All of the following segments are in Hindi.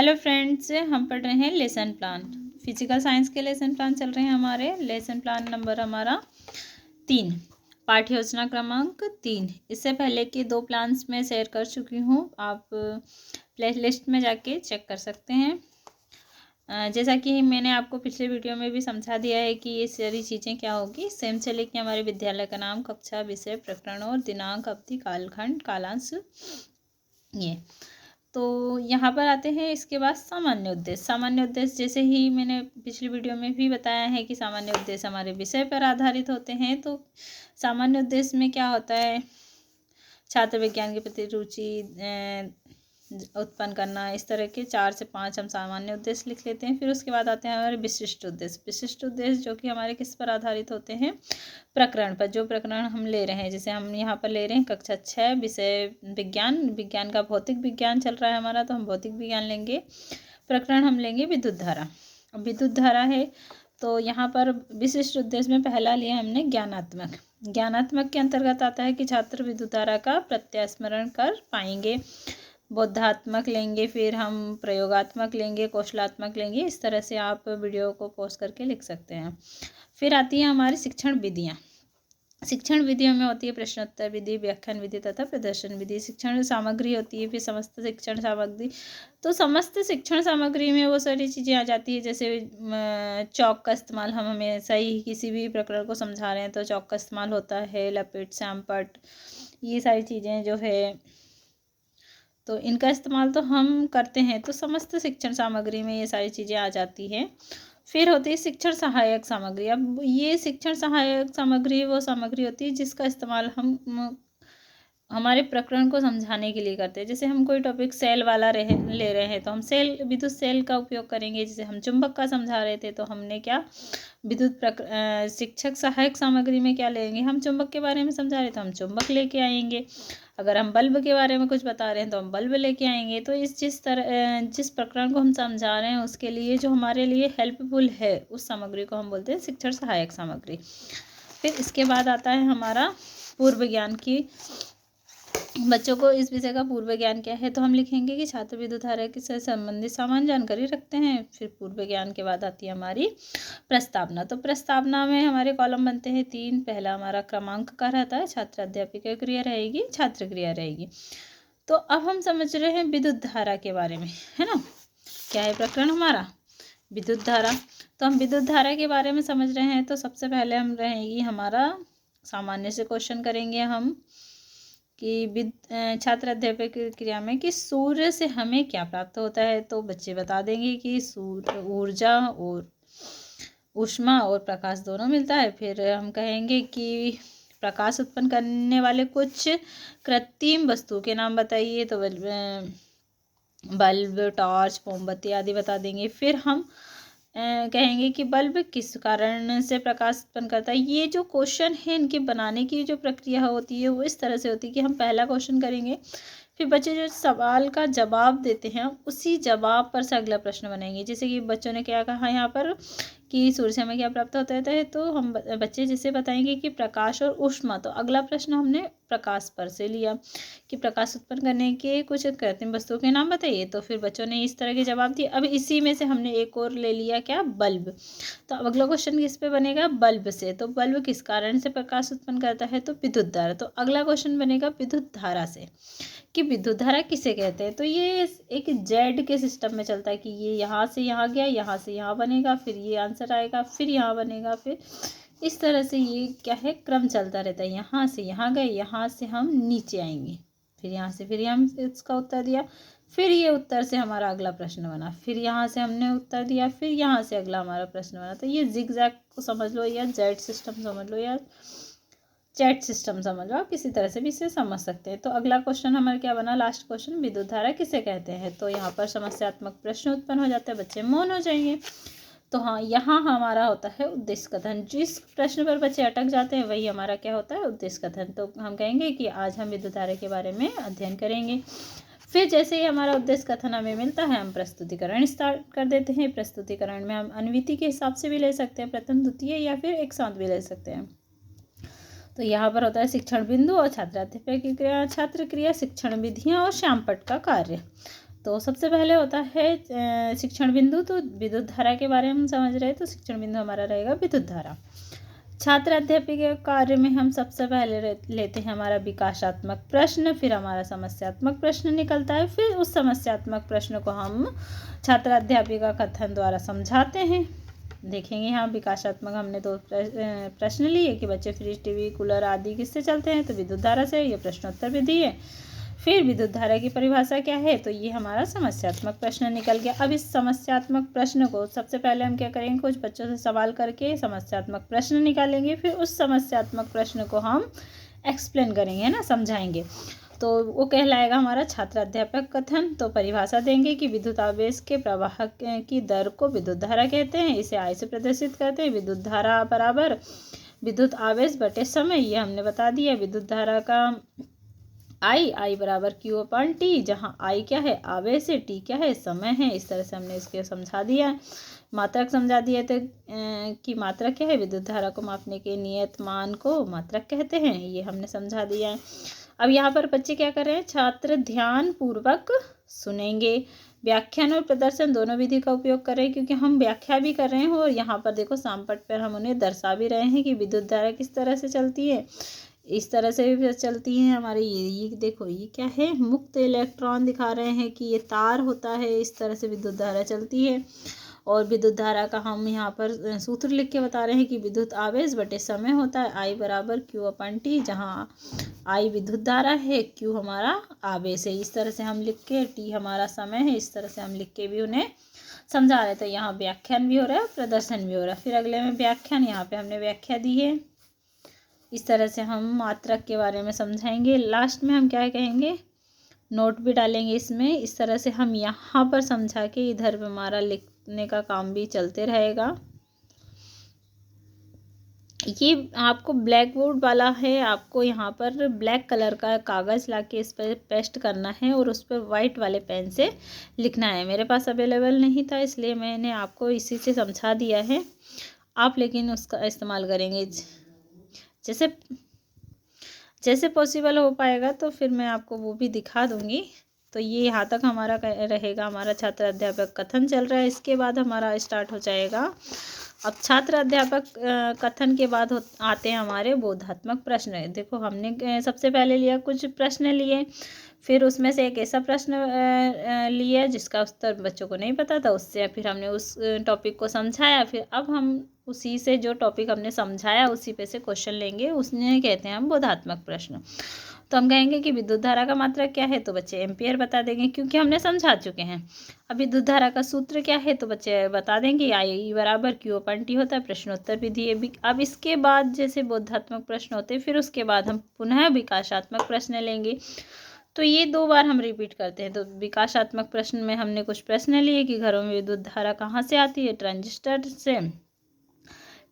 हेलो फ्रेंड्स, हम पढ़ रहे हैं लेसन प्लान। फिजिकल साइंस के लेसन प्लान चल रहे हैं हमारे। लेसन प्लान नंबर हमारा 3, पाठ्य योजना क्रमांक 3। इससे पहले के 2 प्लान्स मैं शेयर कर चुकी हूँ, आप प्ले लिस्ट में जाके चेक कर सकते हैं। जैसा कि मैंने आपको पिछले वीडियो में भी समझा दिया है कि ये सारी चीज़ें क्या होगी। सेम से लेके हमारे विद्यालय का नाम, कक्षा, विषय, प्रकरण और दिनांक, अवधि, कालखंड, कालांश, ये तो यहाँ पर आते हैं। इसके बाद सामान्य उद्देश्य। सामान्य उद्देश्य जैसे ही मैंने पिछली वीडियो में भी बताया है कि सामान्य उद्देश्य हमारे विषय पर आधारित होते हैं। तो सामान्य उद्देश्य में क्या होता है, छात्र विज्ञान के प्रति रुचि उत्पन्न करना। इस तरह के 4 से 5 हम सामान्य उद्देश्य लिख लेते हैं। फिर उसके बाद आते हैं हमारे विशिष्ट उद्देश्य। विशिष्ट उद्देश्य जो कि हमारे किस पर आधारित होते हैं, प्रकरण पर। जो प्रकरण हम ले रहे हैं, जैसे हम यहाँ पर ले रहे हैं कक्षा 6 विषय विज्ञान। विज्ञान का भौतिक विज्ञान चल रहा है हमारा, तो हम भौतिक विज्ञान लेंगे। प्रकरण हम लेंगे विद्युत धारा। अब विद्युत धारा है तो यहाँ पर विशिष्ट उद्देश्य में पहला लिया हमने ज्ञानात्मक। ज्ञानात्मक के अंतर्गत आता है कि छात्र विद्युत धारा का प्रत्यास्मरण कर पाएंगे। बोधात्मक लेंगे, फिर हम प्रयोगात्मक लेंगे, कौशलात्मक लेंगे। इस तरह से आप वीडियो को पॉज करके लिख सकते हैं। फिर आती है हमारी शिक्षण विधियाँ। शिक्षण विधियों में होती है प्रश्नोत्तर विधि, व्याख्यान विधि तथा प्रदर्शन विधि। शिक्षण सामग्री होती है, फिर समस्त शिक्षण सामग्री। तो समस्त शिक्षण सामग्री में वो सारी चीज़ें आ जाती है, जैसे चौक का इस्तेमाल। हम हमेशा ही किसी भी प्रकरण को समझा रहे हैं तो चौक का इस्तेमाल होता है, लपेट, श्यामपट्ट, ये सारी चीज़ें जो है तो इनका इस्तेमाल तो हम करते हैं। तो समस्त शिक्षण सामग्री में ये सारी चीज़ें आ जाती हैं। फिर होती है शिक्षण सहायक सामग्री। अब ये शिक्षण सहायक सामग्री वो सामग्री होती है जिसका इस्तेमाल हम हमारे प्रकरण को समझाने के लिए करते हैं। जैसे हम कोई टॉपिक सेल वाला ले रहे हैं तो हम विद्युत सेल का उपयोग करेंगे। जैसे हम चुंबक का समझा रहे थे तो हमने क्या शिक्षक सहायक सामग्री में क्या लेंगे, हम चुंबक के बारे में समझा रहे तो हम चुंबक लेके आएंगे। अगर हम बल्ब के बारे में कुछ बता रहे हैं तो हम बल्ब लेके आएंगे। तो जिस प्रकरण को हम समझा रहे हैं उसके लिए जो हमारे लिए हेल्पफुल है, उस सामग्री को हम बोलते हैं शिक्षण सहायक सामग्री। फिर इसके बाद आता है हमारा पूर्व ज्ञान की। बच्चों को इस विषय का पूर्व ज्ञान क्या है, तो हम लिखेंगे कि छात्र विद्युत धारा से संबंधित सामान्य जानकारी रखते हैं। फिर पूर्व ज्ञान के बाद आती है हमारी प्रस्तावना। तो प्रस्तावना में हमारे कॉलम बनते हैं 3। पहला हमारा क्रमांक का रहता है, छात्र अध्यापिका क्रिया रहेगी, छात्र क्रिया रहेगी। तो अब हम समझ रहे हैं विद्युत धारा के बारे में, है ना। क्या है प्रकरण हमारा, विद्युत धारा। तो हम विद्युत धारा के बारे में समझ रहे हैं। तो सबसे पहले हम रहेगी हमारा सामान्य से क्वेश्चन करेंगे हम कि छात्र अध्यापक क्रिया में कि सूर्य से हमें क्या प्राप्त होता है। तो बच्चे बता देंगे कि सूर्य ऊर्जा और ऊष्मा और प्रकाश दोनों मिलता है। फिर हम कहेंगे कि प्रकाश उत्पन्न करने वाले कुछ कृत्रिम वस्तु के नाम बताइए। तो बल्ब, टॉर्च, मोमबत्ती आदि बता देंगे। फिर हम कहेंगे कि बल्ब किस कारण से प्रकाश उत्पन्न करता है। ये जो क्वेश्चन है इनके बनाने की जो प्रक्रिया होती है वो इस तरह से होती है कि हम पहला क्वेश्चन करेंगे, फिर बच्चे जो सवाल का जवाब देते हैं उसी जवाब पर से अगला प्रश्न बनाएंगे। जैसे कि बच्चों ने क्या कहा यहाँ पर कि सूर्य से हमें क्या प्राप्त होता है, तो हम बच्चे जैसे बताएंगे कि प्रकाश और ऊष्मा। तो अगला प्रश्न हमने प्रकाश पर से लिया कि प्रकाश उत्पन्न करने के कुछ कृत्रिम वस्तुओं के नाम बताइए। तो फिर बच्चों ने इस तरह के जवाब दिए। अब इसी में से हमने एक और ले लिया, क्या, बल्ब। तो अब अगला क्वेश्चन किस पे बनेगा, बल्ब से। तो बल्ब किस कारण से प्रकाश उत्पन्न करता है, तो विद्युत धारा। तो अगला क्वेश्चन बनेगा विद्युत धारा से कि विद्युत धारा किसे कहते हैं। तो ये एक जेड के सिस्टम में चलता है कि ये यहाँ से यहाँ गया, यहाँ से यहाँ बनेगा, फिर ये आंसर आएगा, फिर यहाँ बनेगा, फिर इस तरह से ये क्या है, क्रम चलता रहता है। यहाँ से यहाँ गए, यहाँ से हम नीचे आएंगे, फिर यहाँ से फिर हम इसका उत्तर दिया, फिर ये उत्तर से हमारा अगला प्रश्न बना, फिर यहाँ से हमने उत्तर दिया, फिर यहाँ से अगला हमारा प्रश्न बना। तो ये जिगजैग को समझ लो या जेड सिस्टम समझ लो या चैट सिस्टम समझ लो, आप किसी तरह से भी इसे समझ सकते हैं। तो अगला क्वेश्चन हमारा क्या बना, लास्ट क्वेश्चन, विद्युत धारा किसे कहते हैं। तो यहाँ पर समस्यात्मक प्रश्न उत्पन्न हो जाता है, बच्चे मौन हो जाएंगे। तो हाँ, यहाँ हमारा होता है उद्देश्य कथन। जिस प्रश्न पर बच्चे अटक जाते हैं वही हमारा क्या होता है, उद्देश्य कथन। तो हम कहेंगे कि आज हम विद्युत धारा के बारे में अध्ययन करेंगे। फिर जैसे ही हमारा उद्देश्य कथन हमें मिलता है, हम प्रस्तुतिकरण स्टार्ट कर देते हैं। प्रस्तुतिकरण में हम अन्विति के हिसाब से भी ले सकते हैं, प्रथम, द्वितीय या फिर एक साथ भी ले सकते हैं। तो यहाँ पर होता है शिक्षण बिंदु और छात्राध्यापक की क्रिया, छात्र क्रिया, शिक्षण विधियाँ और श्यामपट्ट का कार्य। तो सबसे पहले होता है शिक्षण बिंदु। तो विद्युत धारा के बारे में हम समझ रहे हैं, तो शिक्षण बिंदु हमारा रहेगा विद्युत धारा। छात्र अध्यापक के कार्य में हम सबसे पहले लेते हैं हमारा विकासात्मक प्रश्न, फिर हमारा समस्यात्मक प्रश्न निकलता है, फिर उस समस्यात्मक प्रश्न को हम छात्र अध्यापिका कथन द्वारा समझाते हैं। देखेंगे यहाँ विकासात्मक हमने दो प्रश्न लिए कि बच्चे फ्रिज, टीवी, कूलर आदि किससे चलते हैं, तो विद्युत धारा से। ये प्रश्नोत्तर भी दिए। फिर विद्युत धारा की परिभाषा क्या है, तो ये हमारा समस्यात्मक प्रश्न निकल गया। अब इस समस्यात्मक प्रश्न को सबसे पहले हम क्या करेंगे, कुछ बच्चों से सवाल करके समस्यात्मक प्रश्न निकालेंगे, फिर उस समस्यात्मक प्रश्न को हम एक्सप्लेन करेंगे, है ना, समझाएंगे। तो वो कहलाएगा हमारा छात्र अध्यापक कथन। तो परिभाषा देंगे कि विद्युत आवेश के प्रवाह की दर को विद्युत धारा कहते हैं, इसे I से प्रदर्शित करते हैं। विद्युत धारा बराबर विद्युत आवेश बटे समय, ये हमने बता दिया। विद्युत धारा का I बराबर Q/T, जहाँ I क्या है आवेश है, T क्या है समय है। इस तरह से हमने इसके समझा दिया है। मात्रक समझा दिया तो कि मात्रक क्या है, विद्युत धारा को मापने के नियत मान को मात्रक कहते हैं, ये हमने समझा दिया है। अब यहाँ पर बच्चे क्या कर रहे हैं, छात्र ध्यान पूर्वक सुनेंगे। व्याख्यान और प्रदर्शन दोनों विधि का उपयोग कर रहे हैं, क्योंकि हम व्याख्या भी कर रहे हैं और यहाँ पर देखो सामपट पर हम उन्हें दर्शा भी रहे हैं कि विद्युत धारा किस तरह से चलती है। इस तरह से भी चलती है हमारे ये देखो, ये क्या है, मुक्त इलेक्ट्रॉन दिखा रहे हैं कि ये तार होता है। इस तरह से विद्युत धारा चलती है। और विद्युत धारा का हम यहाँ पर सूत्र लिख के बता रहे हैं कि विद्युत आवेश बटे समय होता है I बराबर Q/T, जहाँ I विद्युत धारा है, Q हमारा आवेश है। इस तरह से हम लिख के, T हमारा समय है, इस तरह से हम लिख के भी उन्हें समझा रहे थे। यहाँ व्याख्यान भी हो रहा है, प्रदर्शन भी हो रहा है। फिर अगले में व्याख्यान, यहाँ पे हमने व्याख्या दी है। इस तरह से हम मात्रक के बारे में समझाएंगे। लास्ट में हम क्या कहेंगे, नोट भी डालेंगे इसमें। इस तरह से हम यहाँ पर समझा के इधर पे हमारा लिखने का काम भी चलते रहेगा। ये आपको ब्लैक बोर्ड वाला है, आपको यहाँ पर ब्लैक कलर का कागज़ लाके इस पर पेस्ट करना है और उस पर वाइट वाले पेन से लिखना है। मेरे पास अवेलेबल नहीं था, इसलिए मैंने आपको इसी से समझा दिया है। आप लेकिन उसका इस्तेमाल करेंगे जैसे पॉसिबल हो पाएगा, तो फिर मैं आपको वो भी दिखा दूंगी। तो ये यहाँ तक हमारा रहेगा, हमारा छात्र अध्यापक कथन चल रहा है। इसके बाद हमारा स्टार्ट हो जाएगा, अब छात्र अध्यापक कथन के बाद आते हैं हमारे बोधात्मक प्रश्न। देखो हमने सबसे पहले लिया, कुछ प्रश्न लिए, फिर उसमें से एक ऐसा प्रश्न लिया जिसका उत्तर बच्चों को नहीं पता था, उससे फिर हमने उस टॉपिक को समझाया। फिर अब हम उसी से जो टॉपिक हमने समझाया उसी पे से क्वेश्चन लेंगे, उसने कहते हैं हम बोधात्मक प्रश्न। तो हम कहेंगे कि विद्युत धारा का मात्रक क्या है, तो बच्चे एम्पियर बता देंगे, क्योंकि हमने समझा चुके हैं। अब विद्युत धारा का सूत्र क्या है, तो बच्चे बता देंगे I बराबर Q/T होता है। प्रश्नोत्तर भी दिए। अब इसके बाद जैसे बोधात्मक प्रश्न होते हैं, फिर उसके बाद हम पुनः विकासात्मक प्रश्न लेंगे। तो ये 2 बार हम रिपीट करते हैं। तो विकासात्मक प्रश्न में हमने कुछ प्रश्न लिए कि घरों में विद्युत धारा कहाँ से आती है, ट्रांजिस्टर से।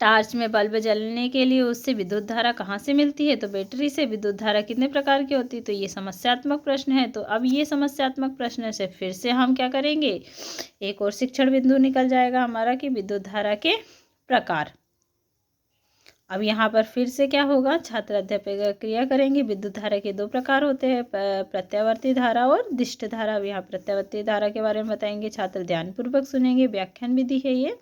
टार्च में बल्ब जलने के लिए उससे विद्युत धारा कहाँ से मिलती है, तो बैटरी से। विद्युत धारा कितने प्रकार की होती है, तो ये समस्यात्मक प्रश्न है। तो अब ये समस्यात्मक प्रश्न से फिर से हम क्या करेंगे, एक और शिक्षण बिंदु निकल जाएगा हमारा कि विद्युत धारा के प्रकार। अब यहाँ पर फिर से क्या होगा, छात्र अध्यापक क्रिया करेंगे। विद्युत धारा के 2 प्रकार होते हैं, प्रत्यावर्ती धारा और दिष्ट धारा। अब यहाँ प्रत्यावर्ती धारा के बारे में बताएंगे, छात्र ध्यानपूर्वक सुनेंगे। व्याख्यान विधि है ये।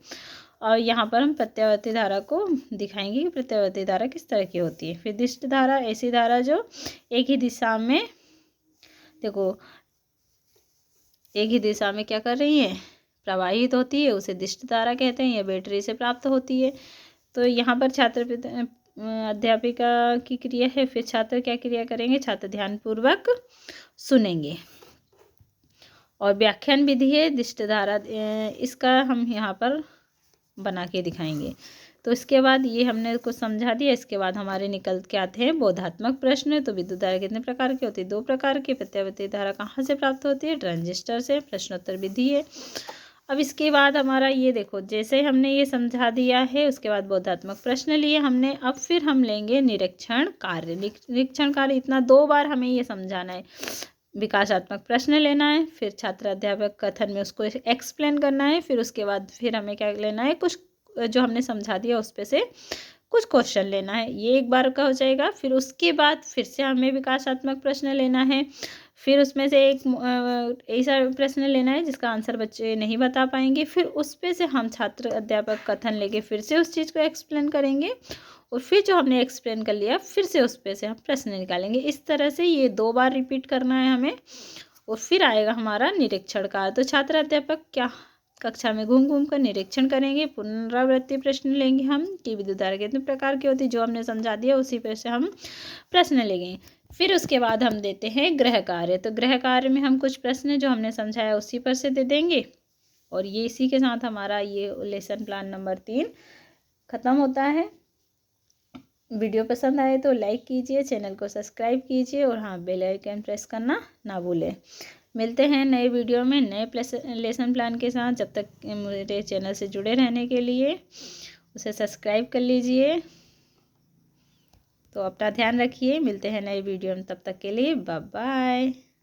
और यहाँ पर हम प्रत्यावर्ती धारा को दिखाएंगे कि प्रत्यावर्ती धारा किस तरह की होती है। फिर दिष्ट धारा, ऐसी धारा जो एक ही दिशा में, देखो एक ही दिशा में क्या कर रही है, प्रवाहित होती है, उसे दिष्ट धारा कहते हैं। यह बैटरी से प्राप्त होती है। तो यहाँ पर छात्र अध्यापिका की क्रिया है। फिर छात्र क्या क्रिया करेंगे, छात्र ध्यानपूर्वक सुनेंगे। और व्याख्यान विधि है दिष्ट धारा, इसका हम यहाँ पर बना के दिखाएंगे। तो इसके बाद ये हमने कुछ समझा दिया। इसके बाद हमारे निकल के आते हैं बोधात्मक प्रश्न। तो विद्युत धारा कितने प्रकार की होती है, 2 प्रकार की। प्रत्यावर्ती धारा कहाँ से प्राप्त होती है, ट्रांजिस्टर से। प्रश्नोत्तर विधि है। अब इसके बाद हमारा ये देखो, जैसे हमने ये समझा दिया है, उसके बाद बोधात्मक प्रश्न लिए हमने। अब फिर हम लेंगे निरीक्षण कार्य। निरीक्षण कार्य इतना 2 बार हमें ये समझाना है। विकासात्मक प्रश्न लेना है, फिर छात्र अध्यापक कथन में उसको एक्सप्लेन करना है। फिर उसके बाद फिर हमें क्या लेना है, कुछ जो हमने समझा दिया उस पे से कुछ क्वेश्चन लेना है। ये 1 बार का हो जाएगा। फिर उसके बाद फिर से हमें विकासात्मक प्रश्न लेना है। फिर उसमें से एक ऐसा प्रश्न लेना है जिसका आंसर बच्चे नहीं बता पाएंगे, फिर उस पे से हम छात्र अध्यापक कथन लेके फिर से उस चीज़ को एक्सप्लेन करेंगे, और फिर जो हमने एक्सप्लेन कर लिया फिर से उस पे से हम प्रश्न निकालेंगे। इस तरह से ये 2 बार रिपीट करना है हमें, और फिर आएगा हमारा निरीक्षण का। तो छात्र अध्यापक क्या कक्षा में घूम घूम कर निरीक्षण करेंगे, पुनरावृत्ति प्रश्न लेंगे हम कि विद्युत धारा कितने प्रकार की होती है, जो हमने समझा दिया उसी पर से हम प्रश्न लेंगे। फिर उसके बाद हम देते हैं गृह कार्य। तो गृह कार्य में हम कुछ प्रश्न जो हमने समझाया उसी पर से दे देंगे, और ये इसी के साथ हमारा ये लेसन प्लान नंबर 3 ख़त्म होता है। वीडियो पसंद आए तो लाइक कीजिए, चैनल को सब्सक्राइब कीजिए, और हाँ बेल आइकन प्रेस करना ना भूलें। मिलते हैं नए वीडियो में नए लेसन प्लान के साथ। जब तक मेरे चैनल से जुड़े रहने के लिए उसे सब्सक्राइब कर लीजिए। तो अपना ध्यान रखिए, मिलते हैं नए वीडियो में, तब तक के लिए बाय बाय।